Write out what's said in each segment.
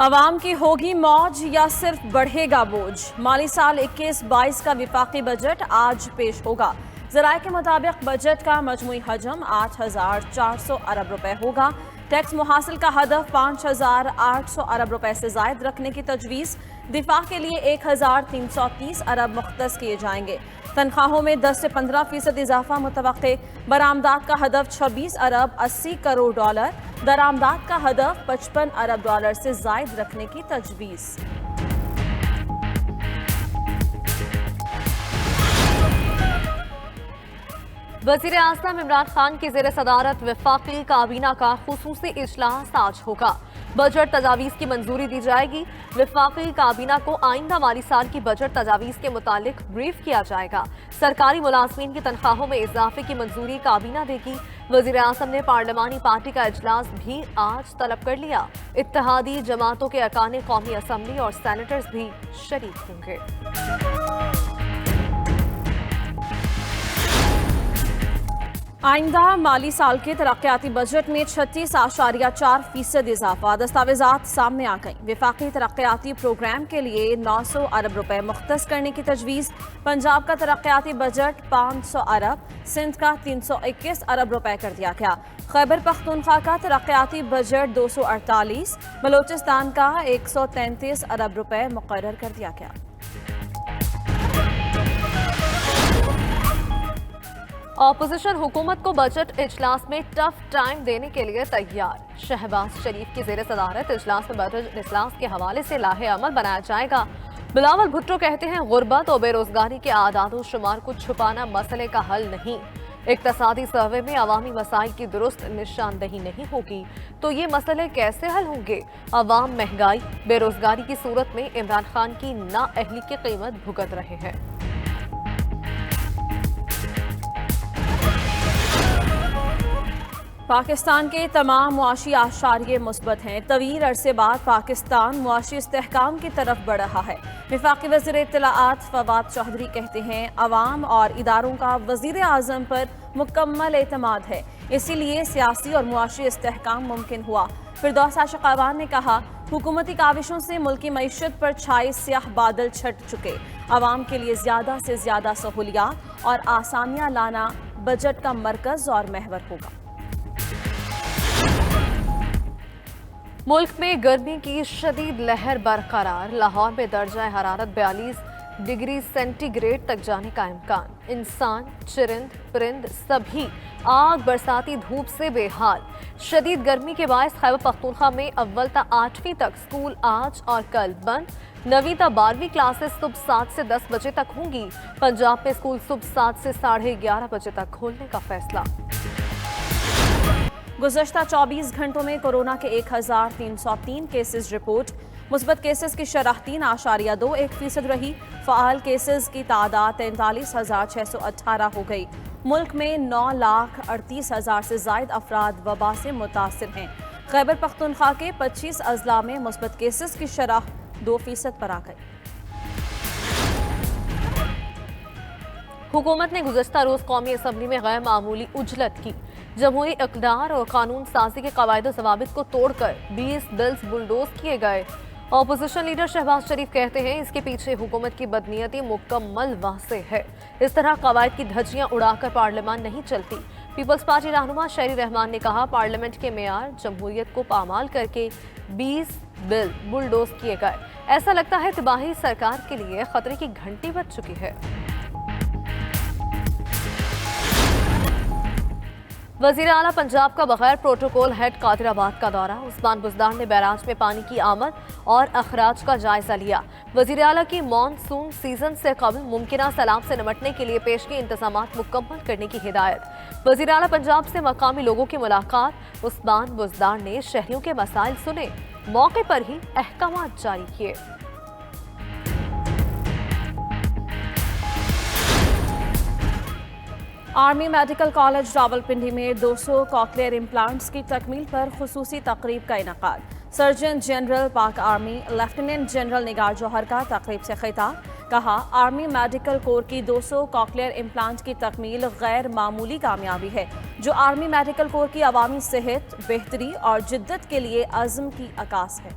عوام کی ہوگی موج یا صرف بڑھے گا بوجھ؟ مالی سال 21-22 کا وفاقی بجٹ آج پیش ہوگا۔ ذرائع کے مطابق بجٹ کا مجموعی حجم 8,400 ارب روپے ہوگا۔ ٹیکس محاصل کا ہدف 5,800 ارب روپے سے زائد رکھنے کی تجویز۔ دفاع کے لیے 1,330 ارب مختص کیے جائیں گے۔ تنخواہوں میں 10 سے 15% اضافہ متوقع۔ برآمدات کا ہدف 26 ارب 80 کروڑ ڈالر، درآمدات کا ہدف 55 ارب ڈالر سے زائد رکھنے کی تجویز۔ وزیر اعظم عمران خان کی زیر صدارت وفاقی کابینہ کا خصوصی اجلاس آج ہوگا۔ بجٹ تجاویز کی منظوری دی جائے گی۔ وفاقی کابینہ کو آئندہ مالی سال کی بجٹ تجاویز کے متعلق بریف کیا جائے گا۔ سرکاری ملازمین کی تنخواہوں میں اضافے کی منظوری کابینہ دے گی۔ وزیر اعظم نے پارلیمانی پارٹی کا اجلاس بھی آج طلب کر لیا۔ اتحادی جماعتوں کے ارکان قومی اسمبلی اور سینیٹرز بھی شریک ہوں گے۔ آئندہ مالی سال کے ترقیاتی بجٹ میں 36.4% اضافہ۔ دستاویزات سامنے آ گئیں۔ وفاقی ترقیاتی پروگرام کے لیے 900 ارب روپے مختص کرنے کی تجویز۔ پنجاب کا ترقیاتی بجٹ 500 ارب، سندھ کا 321 ارب روپے کر دیا گیا۔ خیبر پختونخوا کا ترقیاتی بجٹ 248، بلوچستان کا 133 ارب روپے مقرر کر دیا گیا۔ اپوزیشن حکومت کو بجٹ اجلاس میں ٹف ٹائم دینے کے لیے تیار۔ شہباز شریف کی زیر صدارت اجلاس میں بجٹ اجلاس کے حوالے سے لاہے عمل بنایا جائے گا۔ بلاول بھٹو کہتے ہیں غربت اور بے روزگاری کے اعداد و شمار کو چھپانا مسئلے کا حل نہیں۔ اقتصادی سروے میں عوامی مسائل کی درست نشاندہی نہیں ہوگی تو یہ مسئلے کیسے حل ہوں گے؟ عوام مہنگائی، بے روزگاری کی صورت میں عمران خان کی نااہلی کی قیمت بھگت رہے ہیں۔ پاکستان کے تمام معاشی اشاریے مثبت ہیں۔ طویل عرصے بعد پاکستان معاشی استحکام کی طرف بڑھ رہا ہے۔ وفاقی وزیر اطلاعات فواد چوہدری کہتے ہیں عوام اور اداروں کا وزیر اعظم پر مکمل اعتماد ہے، اسی لیے سیاسی اور معاشی استحکام ممکن ہوا۔ فردوس عاشق اعوان نے کہا حکومتی کاوشوں سے ملکی معیشت پر چھائے سیاہ بادل چھٹ چکے۔ عوام کے لیے زیادہ سے زیادہ سہولیات اور آسانیاں لانا بجٹ کا مرکز اور محور ہوگا۔ ملک میں گرمی کی شدید لہر برقرار۔ لاہور میں درجہ حرارت 42 ڈگری سینٹی گریڈ تک جانے کا امکان۔ انسان، چرند، پرند سبھی آگ برساتی دھوپ سے بے حال۔ شدید گرمی کے باعث خیبر پختونخوا میں اول تا 8ویں تک سکول آج اور کل بند۔ 9ویں تا 12ویں کلاسز صبح 7 سے 10 بجے تک ہوں گی۔ پنجاب میں سکول صبح 7 سے 11:30 بجے تک کھولنے کا فیصلہ۔ گزشتہ 24 گھنٹوں میں کورونا کے 1,303 کیسز رپورٹ۔ مثبت کیسز کی شرح 3.21% رہی۔ فعال کیسز کی تعداد 43,618 ہو گئی۔ ملک میں 9,38,000 سے زائد افراد وبا سے متاثر ہیں۔ خیبر پختونخوا کے 25 اضلاع میں مثبت کیسز کی شرح 2% پر آ گئی۔ حکومت نے گزشتہ روز قومی اسمبلی میں غیر معمولی عجلت کی۔ جمہوری اقدار اور قانون سازی کے قواعد و ضوابط کو توڑ کر 20 بلز بلڈوز کیے گئے۔ اپوزیشن لیڈر شہباز شریف کہتے ہیں اس کے پیچھے حکومت کی بدنیتی مکمل واضح ہے۔ اس طرح قواعد کی دھجیاں اڑا کر پارلیمان نہیں چلتی۔ پیپلز پارٹی رہنما شہری رحمان نے کہا پارلیمنٹ کے معیار جمہوریت کو پامال کر کے 20 بل بلڈوز کیے گئے۔ ایسا لگتا ہے تباہی سرکار کے لیے خطرے کی گھنٹی بج چکی ہے۔ وزیر اعلیٰ پنجاب کا بغیر پروٹوکول ہیڈ قادر آباد کا دورہ۔ عثمان بزدار نے بیراج میں پانی کی آمد اور اخراج کا جائزہ لیا۔ وزیر اعلیٰ کی مون سون سیزن سے قبل ممکنہ سیلاب سے نمٹنے کے لیے پیشگی انتظامات مکمل کرنے کی ہدایت۔ وزیر اعلیٰ پنجاب سے مقامی لوگوں کی ملاقات۔ عثمان بزدار نے شہریوں کے مسائل سنے، موقع پر ہی احکامات جاری کیے۔ آرمی میڈیکل کالج راولپنڈی میں 200 کاکلیئر امپلانٹس کی تکمیل پر خصوصی تقریب کا انعقاد۔ سرجن جنرل پاک آرمی لیفٹیننٹ جنرل نگار جوہر کا تقریب سے خطاب۔ کہا آرمی میڈیکل کور کی 200 کاکلیئر امپلانٹ کی تکمیل غیر معمولی کامیابی ہے جو آرمی میڈیکل کور کی عوامی صحت، بہتری اور جدت کے لیے عزم کی عکاس ہے۔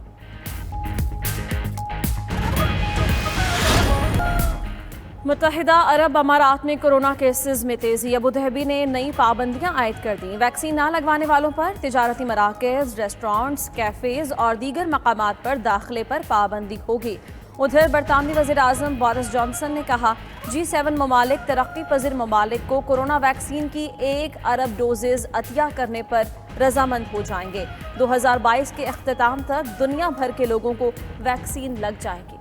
मुत्तहिदा अरब अमारात में कोरोना केसेस में तेजी। अबू धाबी ने नई पाबंदियां आयद कर दी। वैक्सीन ना लगवाने वालों पर तिजारती मराकज़, रेस्टोरेंट्स, कैफ़ेज़ और दीगर मकामात पर दाखिले पर पाबंदी होगी। उधर बरतानवी वज़ीर आज़म बोरिस जॉनसन ने कहा, G7 ममालिक तरक्की पज़ीर ममालिक को कोरोना वैक्सीन की 1 अरब डोजेज़ अतिया करने पर रजामंद हो जाएंगे। 2022 के अख्तिताम तक दुनिया भर के लोगों को वैक्सीन लग जाएगी।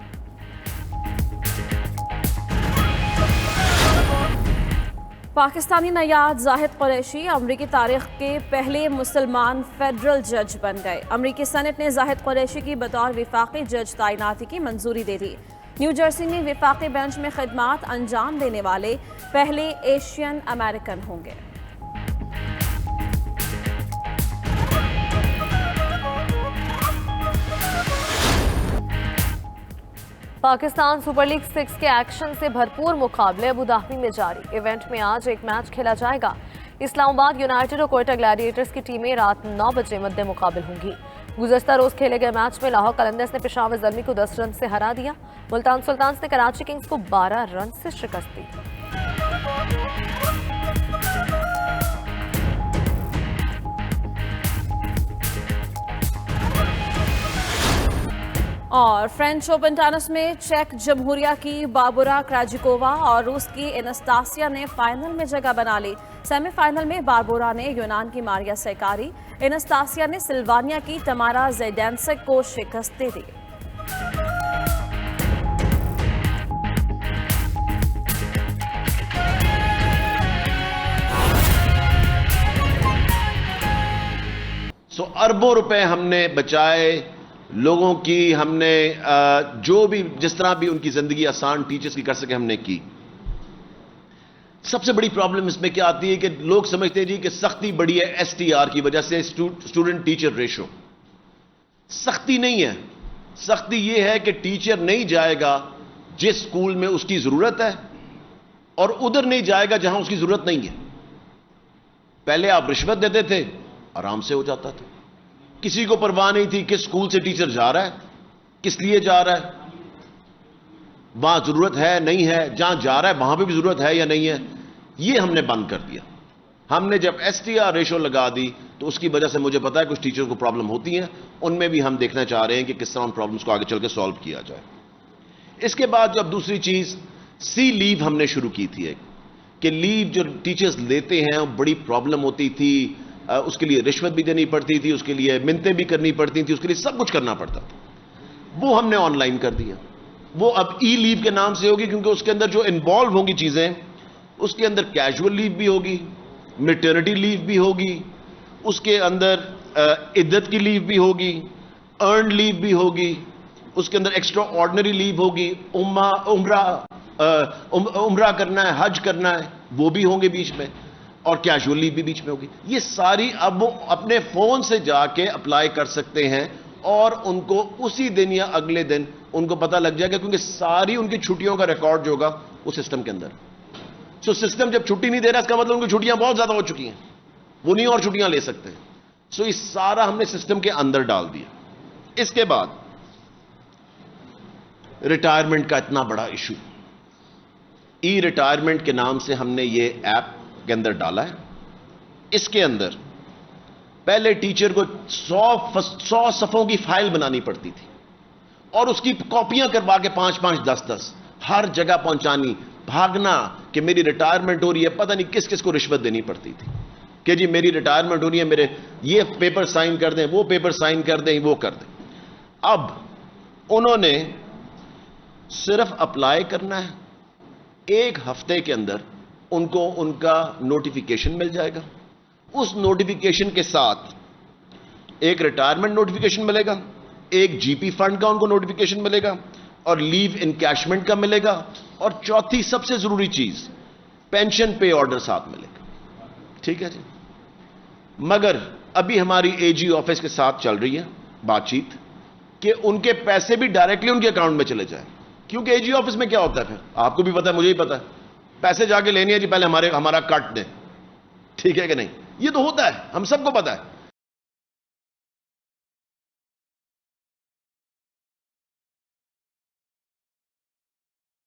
पाकिस्तानी नयाद जाहिद कुरैशी अमरीकी तारीख के पहले मुसलमान फेडरल जज बन गए। अमरीकी सेनेट ने जाहिद कुरैशी की बतौर विफाकी जज तैनाती की मंजूरी दे दी। न्यू जर्सी में विफाकी बेंच में खिदमात अंजाम देने वाले पहले एशियन अमेरिकन होंगे। पाकिस्तान सुपर लीग 6 के एक्शन से भरपूर मुकाबले अबू धाबी में जारी। इवेंट में आज एक मैच खेला जाएगा। इस्लामाबाद यूनाइटेड और कोयटा ग्लैडिएटर्स की टीमें रात 9 बजे मद्दे मुकाबिल होंगी। गुज़श्ता रोज खेले गए मैच में लाहौर कलंदर्स ने पेशावर ज़ल्मी को 10 रन से हरा दिया। मुल्तान सुल्तान्स ने कराची किंग्स को 12 रन से शिकस्त दी। और फ्रेंच ओपन टेनिस में चेक जमहूरिया की बाबुरा क्राजिकोवा और रूस की एनास्तासिया ने फाइनल में जगह बना ली। सेमीफाइनल में बारबोरा ने यूनान की मारिया सैकारी, एनास्तासिया ने सिल्वानिया की तमारा ज़ेडेंसेक को शिकस्त दे दी। अरबों रुपए हमने बचाए, लोगों की हमने जो भी जिस तरह भी उनकी जिंदगी आसान टीचर्स की कर सके हमने की। सबसे बड़ी प्रॉब्लम इसमें क्या आती है कि लोग समझते हैं जी कि सख्ती बढ़ी है एसटीआर की वजह से, स्टूडेंट टीचर रेशो। सख्ती नहीं है, सख्ती यह है कि टीचर नहीं जाएगा जिस स्कूल में उसकी जरूरत है और उधर नहीं जाएगा जहां उसकी जरूरत नहीं है। पहले आप रिश्वत देते थे, आराम से हो जाता था, किसी को परवाह नहीं थी किस स्कूल से टीचर जा रहा है, किस लिए जा रहा है, वहां जरूरत है नहीं है, जहां जा रहा है वहां पे भी जरूरत है या नहीं है। यह हमने बंद कर दिया। हमने जब एसटीआर रेशो लगा दी तो उसकी वजह से मुझे पता है कुछ टीचर्स को प्रॉब्लम होती है, उनमें भी हम देखना चाह रहे हैं कि किस तरह उन प्रॉब्लम्स को आगे चल के सॉल्व किया जाए। इसके बाद जब दूसरी चीज सी लीव हमने शुरू की थी, एक कि लीव जो टीचर्स लेते हैं बड़ी प्रॉब्लम होती थी, उसके लिए रिश्वत भी देनी पड़ती थी, उसके लिए मिन्नतें भी करनी पड़ती थी, उसके लिए सब कुछ करना पड़ता था। वो हमने ऑनलाइन कर दिया। वो अब ई लीव के नाम से होगी क्योंकि उसके अंदर जो इन्वॉल्व होंगी चीजें, उसके अंदर कैजुअल लीव भी होगी, मैटरनिटी लीव भी होगी, उसके अंदर इद्दत की लीव भी होगी, अर्न लीव भी होगी, उसके अंदर एक्स्ट्रा ऑर्डिनरी लीव होगी, उम्रा करना है, हज करना है, वो भी होंगे बीच में, और कैजुअल लीव भी बीच में होगी। ये सारी अब वो अपने फोन से जाके अप्लाई कर सकते हैं और उनको उसी दिन या अगले दिन उनको पता लग जाएगा, क्योंकि सारी उनकी छुट्टियों का रिकॉर्ड जो होगा वो सिस्टम के अंदर। सो सिस्टम जब छुट्टी नहीं दे रहा, इसका मतलब उनकी छुट्टियां बहुत ज्यादा हो चुकी हैं, वो नहीं और छुट्टियां ले सकते। सो ये सारा हमने सिस्टम के अंदर डाल दिया। इसके बाद रिटायरमेंट का इतना बड़ा इशू, ई रिटायरमेंट के नाम से हमने ये ऐप के अंदर डाला है। इसके अंदर पहले टीचर को 100 सफों की फाइल बनानी पड़ती थी और उसकी कॉपियां करवा के 5-5, 10-10 हर जगह पहुंचानी, भागना कि मेरी रिटायरमेंट हो रही है, पता नहीं किस किस को रिश्वत देनी पड़ती थी कि जी मेरी रिटायरमेंट हो रही है, मेरे ये पेपर साइन कर दें, वो पेपर साइन कर दें, वो कर दें। अब उन्होंने सिर्फ अप्लाई करना है, 1 हफ्ते के अंदर उनको उनका नोटिफिकेशन मिल जाएगा। उस नोटिफिकेशन के साथ एक रिटायरमेंट नोटिफिकेशन मिलेगा, एक जीपी फंड का उनको नोटिफिकेशन मिलेगा और लीव इनकैशमेंट का मिलेगा, और चौथी सबसे जरूरी चीज पेंशन पे ऑर्डर साथ मिलेगा। ठीक है जी। मगर अभी हमारी एजी ऑफिस के साथ चल रही है बातचीत कि उनके पैसे भी डायरेक्टली उनके अकाउंट में चले जाए, क्योंकि एजी ऑफिस में क्या होता है, फिर आपको भी पता है, मुझे ही पता है, पैसे जाके लेने हैं जी, पहले हमारा कट दें। ठीक है कि नहीं? ये तो होता है, हम सबको पता है।